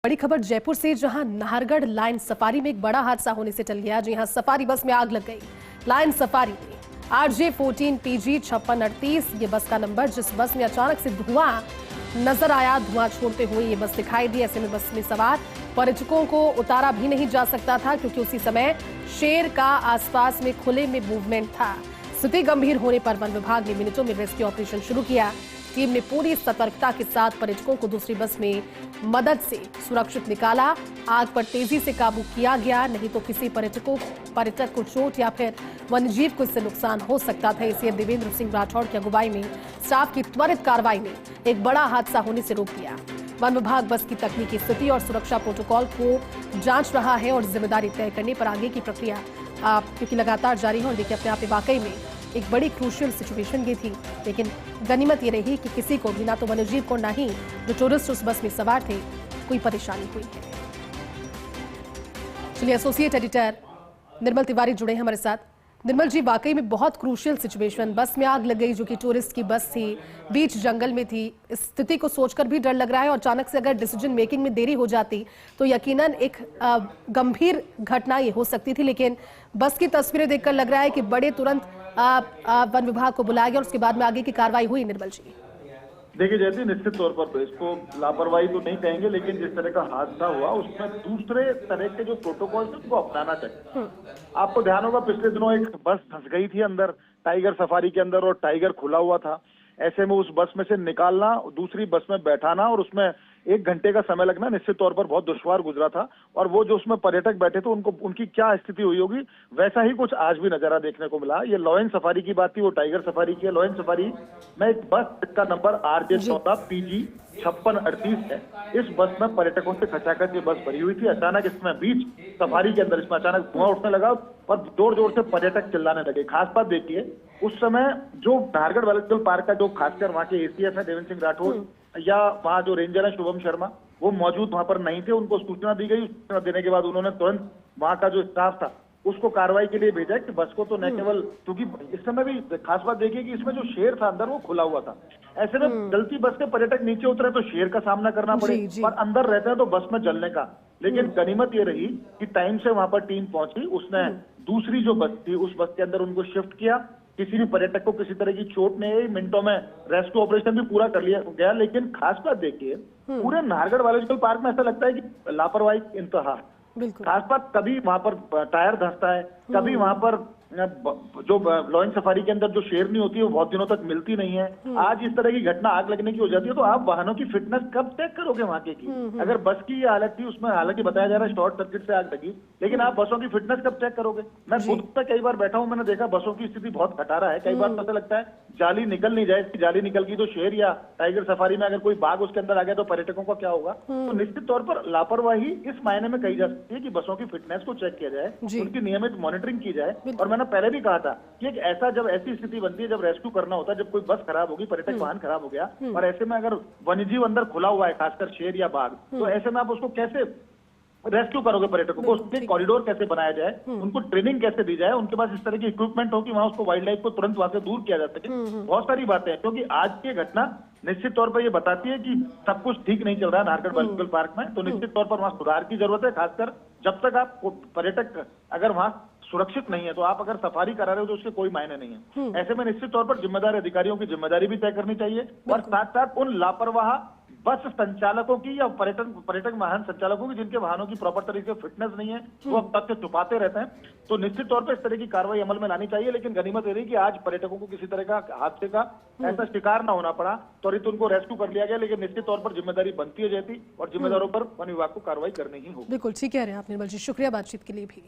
बड़ी खबर जयपुर से, जहां नाहरगढ़ लाइन सफारी में एक बड़ा हादसा होने से टल गया। जी हां, सफारी बस में आग लग गई। लाइन सफारी में RJ14 PG 5638 ये बस का नंबर, जिस बस में अचानक से धुआं नजर आया। धुआं छोड़ते हुए ये बस दिखाई दी। ऐसे में बस में सवार पर्यटकों को उतारा भी नहीं जा सकता था, क्योंकि उसी समय शेर का आसपास में खुले में मूवमेंट था। स्थिति गंभीर होने पर वन विभाग ने मिनटों में रेस्क्यू ऑपरेशन शुरू किया। टीम ने पूरी सतर्कता के साथ पर्यटकों को दूसरी बस में मदद से सुरक्षित निकाला। आग पर तेजी से काबू किया गया, नहीं तो किसी पर्यटक को चोट या फिर वन्यजीव को इससे नुकसान हो सकता था। इसलिए देवेंद्र सिंह राठौड़ की अगुवाई में स्टाफ की त्वरित कार्रवाई ने एक बड़ा हादसा होने से रोक दिया। वन विभाग बस की तकनीकी स्थिति और सुरक्षा प्रोटोकॉल को जांच रहा है और जिम्मेदारी तय करने पर आगे की प्रक्रिया क्योंकि लगातार जारी है। और देखिए, अपने आप में वाकई में एक बड़ी क्रूशियल सिचुएशन ये थी, लेकिन गनीमत ये रही कि किसी को भी, ना तो वन्यजीव को, ना ही जो टूरिस्ट उस बस में सवार थे, कोई परेशानी हुई है। चलिए, एसोसिएट एडिटर निर्मल तिवारी जुड़े हैं हमारे साथ। निर्मल जी, वाकई में बहुत क्रूशियल सिचुएशन, बस में आग लग गई जो कि टूरिस्ट की बस थी, बीच जंगल में थी। इस स्थिति को सोचकर भी डर लग रहा है, और अचानक से अगर डिसीजन मेकिंग में देरी हो जाती तो यकीनन एक गंभीर घटना ये हो सकती थी। लेकिन बस की तस्वीरें देखकर लग रहा है कि बड़े तुरंत वन विभाग को बुलाया गया और उसके बाद में आगे की कार्रवाई हुई। निर्मल जी, देखिए जैसे निश्चित तौर पर इसको लापरवाही तो नहीं कहेंगे, लेकिन जिस तरह का हादसा हुआ उसमें दूसरे तरह के जो प्रोटोकॉल थे उनको अपनाना चाहिए। आपको ध्यान होगा, पिछले दिनों एक बस फंस गई थी अंदर टाइगर सफारी के अंदर, और टाइगर खुला हुआ था। ऐसे में उस बस में से निकालना, दूसरी बस में बैठाना और उसमें 1 घंटे का समय लगना निश्चित तौर पर बहुत दुश्वार गुजरा था। और वो जो उसमें पर्यटक बैठे थे उनकी क्या स्थिति हुई होगी, वैसा ही कुछ आज भी नजारा देखने को मिला। ये लॉयन सफारी की बात थी, वो टाइगर सफारी की है। लॉयन सफारी में एक बस का नंबर RJ14 PG 5638 है। इस बस में पर्यटकों से खचाखच ये बस भरी हुई थी। अचानक इसमें बीच सफारी के अंदर इसमें अचानक धुआं उठने लगा और जोर जोर से पर्यटक चिल्लाने लगे। खास बात देखिए, उस समय जो नाहरगढ़ वाइल्ड पार्क का जो खासकर वहाँ के ACF है देवेंद्र सिंह राठौड़, या वहाँ जो रेंजर है शुभम शर्मा, वो मौजूद वहाँ पर नहीं थे। उनको सूचना दी गई। सूचना देने के बाद उन्होंने तुरंत वहाँ का जो स्टाफ था उसको कार्रवाई के लिए भेजा कि बस को तो न केवल, क्योंकि इस समय भी खास बात देखिए कि इसमें जो शेर था अंदर वो खुला हुआ था। ऐसे में गलती बस के पर्यटक नीचे उतरे तो शेर का सामना करना पड़े, और अंदर रहते हैं तो बस में जलने का। लेकिन गनीमत ये रही कि टाइम से वहां पर टीम पहुंची। उसने दूसरी जो बस थी उस बस के अंदर उनको शिफ्ट किया। किसी भी पर्यटक को किसी तरह की चोट नहीं आई। मिनटों में रेस्क्यू ऑपरेशन भी पूरा कर लिया गया। लेकिन खास बात देखिए, पूरे नाहरगढ़ वाइल्ड पार्क में ऐसा लगता है कि लापरवाही इंतहा। खास बात, कभी वहां पर टायर धंसता है, कभी वहां पर जो लॉयन सफारी के अंदर जो शेरनी होती है वो बहुत दिनों तक मिलती नहीं है। आज इस तरह की घटना आग लगने की हो जाती है, तो आप वाहनों की फिटनेस कब चेक करोगे वहां की? अगर बस की ये हालत थी, उसमें हालांकि बताया जा रहा है शॉर्ट सर्किट से आग लगी, लेकिन आप बसों की फिटनेस कब चेक करोगे? मैं खुद पे कई बार बैठा हूं, मैंने देखा बसों की स्थिति बहुत खटारा है। कई बार तो ऐसा लगता है जाली निकल नहीं जाए, इसकी जाली निकल गई तो शेर या टाइगर सफारी में अगर कोई बाघ उसके अंदर आ गया तो पर्यटकों का क्या होगा? तो निश्चित तौर पर लापरवाही इस मायने में कही जा सकती है कि बसों की फिटनेस को चेक किया जाए, उनकी नियमित मॉनिटरिंग की जाए। और मैंने पहले भी कहा था कि एक ऐसा, जब ऐसी स्थिति बनती है, जब रेस्क्यू करना होता है, जब कोई बस खराब होगी, पर्यटक वाहन खराब हो गया, और ऐसे में अगर वन्यजीव अंदर खुला हुआ है, खासकर शेर या बाघ, तो ऐसे में आप उसको कैसे रेस्क्यू करोगे? पर्यटकों को उसके कॉरिडोर कैसे बनाया जाए, उनको ट्रेनिंग कैसे दी जाए, उनके पास इस तरह की इक्विपमेंट हो कि वहां उसको वाइल्ड लाइफ को तुरंत वहां से दूर किया जा सके। बहुत सारी बातें हैं, क्योंकि आज की घटना निश्चित तौर पर ये बताती है कि सब कुछ ठीक नहीं चल रहा है नाहरगढ़ वाइल्ड पार्क में। तो निश्चित तौर पर वहां सुधार की जरूरत है। खासकर जब तक आप पर्यटक अगर वहां सुरक्षित नहीं है, तो आप अगर सफारी करा रहे हो तो उसके कोई मायने नहीं है। ऐसे में निश्चित तौर पर जिम्मेदार अधिकारियों की जिम्मेदारी भी तय करनी चाहिए, और साथ साथ उन लापरवाह बस संचालकों की या पर्यटक वाहन संचालकों की जिनके वाहनों की प्रॉपर तरीके से फिटनेस नहीं है, वो अब तक से छुपाते रहते हैं। तो निश्चित तौर पर इस तरह की कार्रवाई अमल में लानी चाहिए। लेकिन गनीमत ये रही कि आज पर्यटकों को किसी तरह का हादसे का ऐसा शिकार ना होना पड़ा, त्वरित उनको रेस्क्यू कर लिया गया। लेकिन निश्चित तौर पर जिम्मेदारी बनती है जयती, और जिम्मेदारों पर वन विभाग को कार्रवाई करनी ही होगी। बिल्कुल ठीक कह रहे हैं आप निर्मल जी, शुक्रिया बातचीत के लिए भी।